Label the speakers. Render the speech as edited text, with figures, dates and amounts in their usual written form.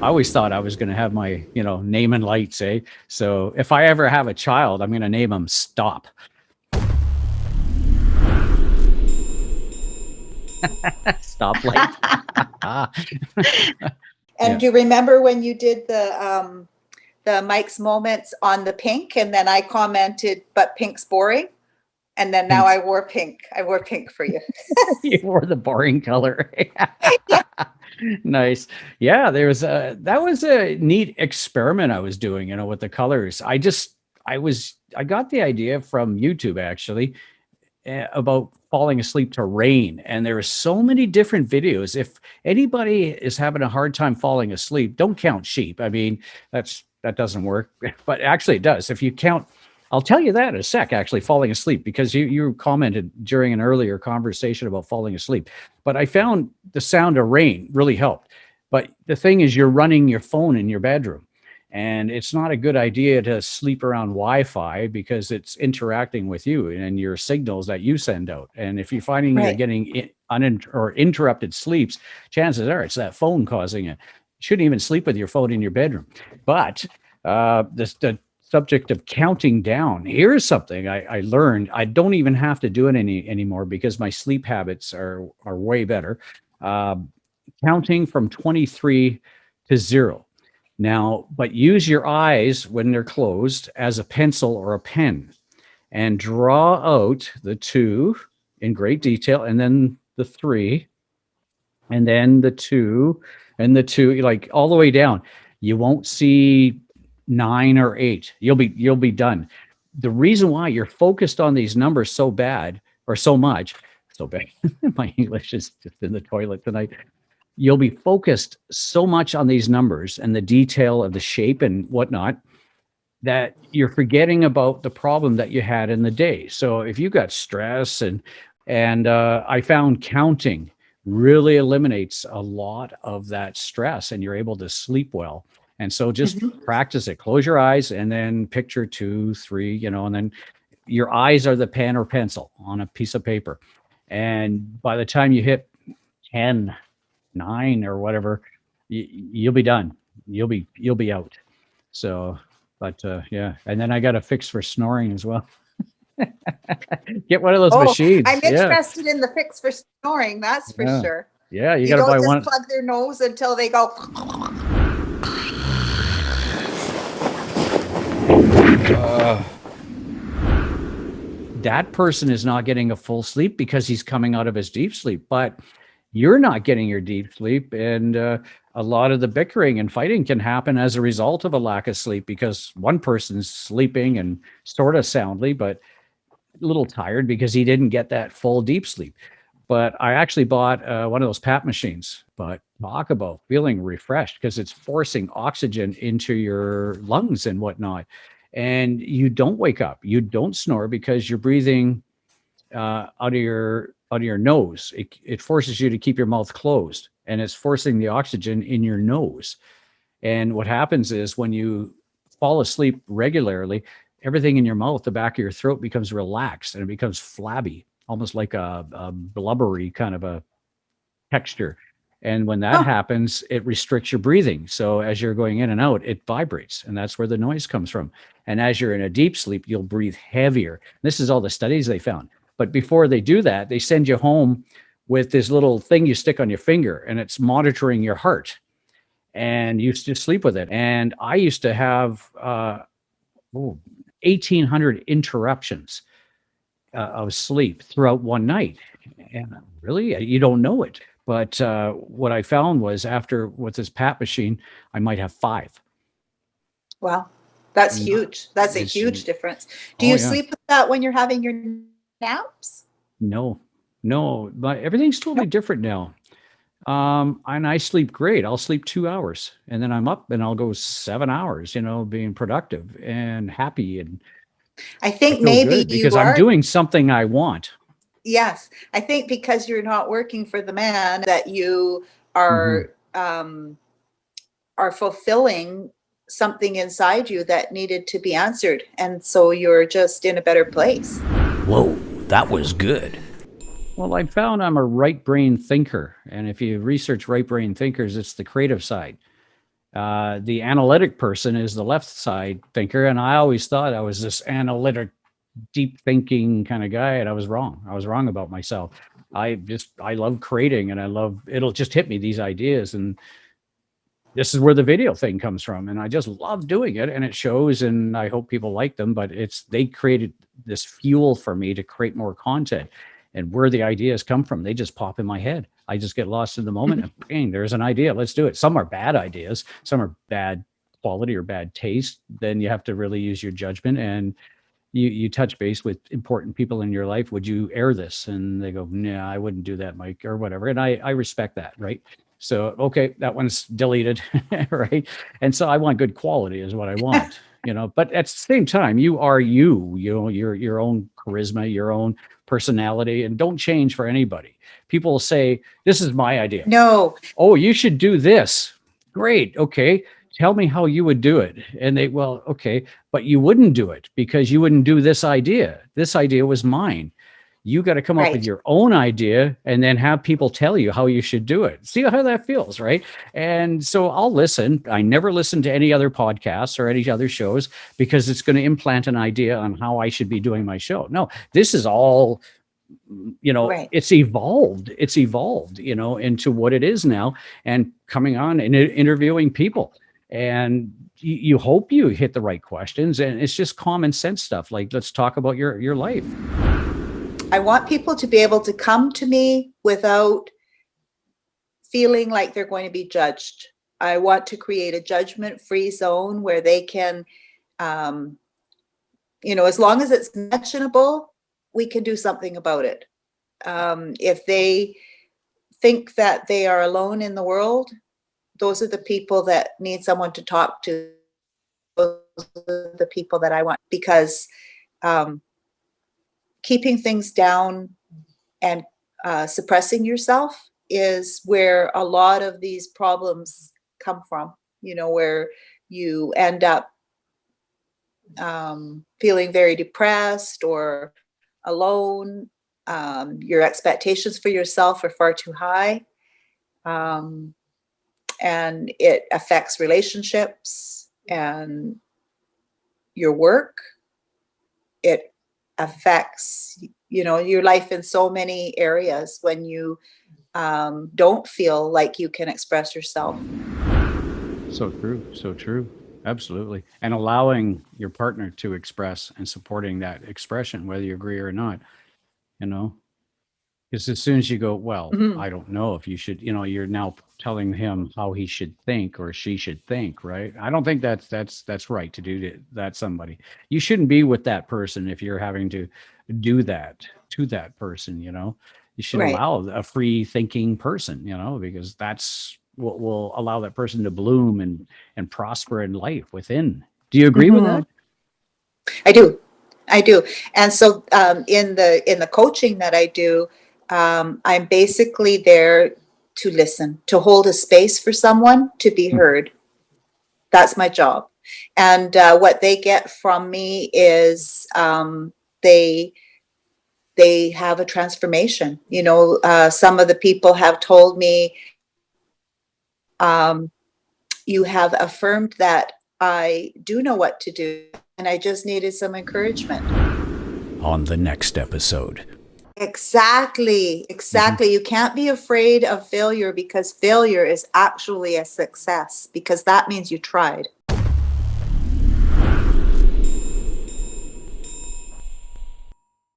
Speaker 1: I always thought I was going to have my, name and lights, eh? So if I ever have a child, I'm going to name him Stop. Stoplight.
Speaker 2: And
Speaker 1: Yeah.
Speaker 2: do you remember when you did the Mike's Moments on the pink, and then I commented, but pink's boring? And then now
Speaker 1: Thanks.
Speaker 2: I wore pink. I wore pink for you.
Speaker 1: You wore the boring color.
Speaker 2: Yeah.
Speaker 1: Nice. Yeah, that was a neat experiment I was doing, with the colors. I got the idea from YouTube actually, about falling asleep to rain. And there are so many different videos. If anybody is having a hard time falling asleep, don't count sheep. I mean, that doesn't work, but actually it does. If you count, I'll tell you that in a sec, actually falling asleep, because you commented during an earlier conversation about falling asleep. But I found the sound of rain really helped. But the thing is, you're running your phone in your bedroom. And it's not a good idea to sleep around Wi-Fi because it's interacting with you and your signals that you send out. And if you're finding you're
Speaker 2: Right.
Speaker 1: getting or interrupted sleeps, chances are it's that phone causing it. You shouldn't even sleep with your phone in your bedroom. But the subject of counting down, here's something I learned. I don't even have to do it anymore because my sleep habits are way better. Uh, Counting from 23 to 0. Now, but use your eyes when they're closed as a pencil or a pen and draw out the 2 in great detail, and then the 3, and then the 2, and the 2, like all the way down. You won't see 9 or 8. You'll be done. The reason why you're focused on these numbers so bad or so much, so bad. My English is just in the toilet tonight. You'll be focused so much on these numbers and the detail of the shape and whatnot that you're forgetting about the problem that you had in the day. So if you got stress and I found counting really eliminates a lot of that stress, and you're able to sleep well. And so just
Speaker 2: Mhm.
Speaker 1: practice it. Close your eyes and then picture 2, 3, and then your eyes are the pen or pencil on a piece of paper. And by the time you hit 10, 9 or whatever, you'll be done. You'll be out. So, but yeah, and then I got a fix for snoring as well. Get one of those
Speaker 2: Oh, I'm
Speaker 1: machines. Yeah,
Speaker 2: interested in the fix for snoring, that's for
Speaker 1: yeah,
Speaker 2: sure.
Speaker 1: yeah. You
Speaker 2: You
Speaker 1: got to
Speaker 2: don't
Speaker 1: buy
Speaker 2: just
Speaker 1: one.
Speaker 2: plug their nose until they go.
Speaker 1: That person is not getting a full sleep because he's coming out of his deep sleep, but you're not getting your deep sleep, and a lot of the bickering and fighting can happen as a result of a lack of sleep because one person's sleeping and sort of soundly, but a little tired because he didn't get that full deep sleep. But I actually bought one of those PAP machines. But talk about feeling refreshed because it's forcing oxygen into your lungs and whatnot. And you don't wake up, you don't snore because you're breathing out of your nose. It forces you to keep your mouth closed, and it's forcing the oxygen in your nose. And what happens is when you fall asleep regularly, everything in your mouth, the back of your throat becomes relaxed and it becomes flabby, almost like a blubbery kind of a texture. And when that
Speaker 2: Huh.
Speaker 1: happens, it restricts your breathing. So as you're going in and out, it vibrates, and that's where the noise comes from. And as you're in a deep sleep, you'll breathe heavier. This is all the studies they found. But before they do that, they send you home with this little thing you stick on your finger, and it's monitoring your heart, and you just sleep with it. And I used to have 1,800 interruptions of sleep throughout one night. And really, you don't know it. But what I found was after with this PAP machine, I might have 5.
Speaker 2: Wow. That's
Speaker 1: And
Speaker 2: huge. That's a
Speaker 1: it's,
Speaker 2: huge difference. Do
Speaker 1: oh,
Speaker 2: you
Speaker 1: yeah.
Speaker 2: sleep with that when you're having your naps?
Speaker 1: No, no, but everything's
Speaker 2: No.
Speaker 1: totally different now. And I sleep great. I'll sleep 2 hours and then I'm up and I'll go 7 hours, being productive and happy. And
Speaker 2: I
Speaker 1: I
Speaker 2: think
Speaker 1: feel
Speaker 2: maybe
Speaker 1: good because
Speaker 2: you
Speaker 1: I'm
Speaker 2: are.
Speaker 1: doing something I want.
Speaker 2: Yes. I think because you're not working for the man that you
Speaker 1: Hmm.
Speaker 2: are fulfilling something inside you that needed to be answered. And so you're just in a better place.
Speaker 3: Whoa, that was good.
Speaker 1: Well, I found I'm a right brain thinker. And if you research right brain thinkers, it's the creative side. The analytic person is the left side thinker. And I always thought I was this analytic, deep thinking kind of guy. And I was wrong. I was wrong about myself. I love creating, and it'll just hit me, these ideas. And this is where the video thing comes from. And I just love doing it, and it shows, and I hope people like them, but they created this fuel for me to create more content. And where the ideas come from, they just pop in my head. I just get lost in the moment and bang, there's an idea. Let's do it. Some are bad ideas, some are bad quality or bad taste. Then you have to really use your judgment, and you touch base with important people in your life. Would you air this? And they go, nah, I wouldn't do that, Mike, or whatever. And I respect that, right? So, okay, that one's deleted, right? And so I want good quality is what I want, but at the same time, you are your own charisma, your own personality, and don't change for anybody. People say, this is my idea.
Speaker 2: No,
Speaker 1: Oh, you should do this. Great. Okay. Tell me how you would do it. And well, okay, but you wouldn't do it because you wouldn't do this idea. This idea was mine. You got to come up with
Speaker 2: right.
Speaker 1: your own idea and then have people tell you how you should do it. See how that feels, right? And so I'll listen. I never listen to any other podcasts or any other shows because it's going to implant an idea on how I should be doing my show. No, this is all,
Speaker 2: Right.
Speaker 1: it's evolved into what it is now, and coming on and interviewing people. And you hope you hit the right questions, and it's just common sense stuff. Like, let's talk about your life.
Speaker 2: I want people to be able to come to me without feeling like they're going to be judged. I want to create a judgment-free zone where they can, as long as it's mentionable, we can do something about it. If they think that they are alone in the world, those are the people that need someone to talk to. Those are the people that I want, because keeping things down and suppressing yourself is where a lot of these problems come from, where you end up feeling very depressed or alone. Your expectations for yourself are far too high. And it affects relationships and your work. It affects, your life in so many areas when you don't feel like you can express yourself.
Speaker 1: So true. So true. Absolutely. And allowing your partner to express and supporting that expression, whether you agree or not, you know, because as soon as you go, well,
Speaker 2: Mhm.
Speaker 1: I don't know if you should, you're now telling him how he should think or she should think, right? I don't think that's right to do that somebody. You shouldn't be with that person if you're having to do that to that person, You should
Speaker 2: Right.
Speaker 1: allow a free thinking person, because that's what will allow that person to bloom and prosper in life within. Do you agree with
Speaker 2: Mhm.
Speaker 1: that?
Speaker 2: I do. And so in the coaching that I do, I'm basically there to listen, to hold a space for someone to be
Speaker 1: Hmm.
Speaker 2: heard. That's my job. And what they get from me is they have a transformation. Some of the people have told me, you have affirmed that I do know what to do, and I just needed some encouragement.
Speaker 3: On the next episode.
Speaker 2: Exactly.
Speaker 1: Mhm.
Speaker 2: You can't be afraid of failure, because failure is actually a success, because that means you tried.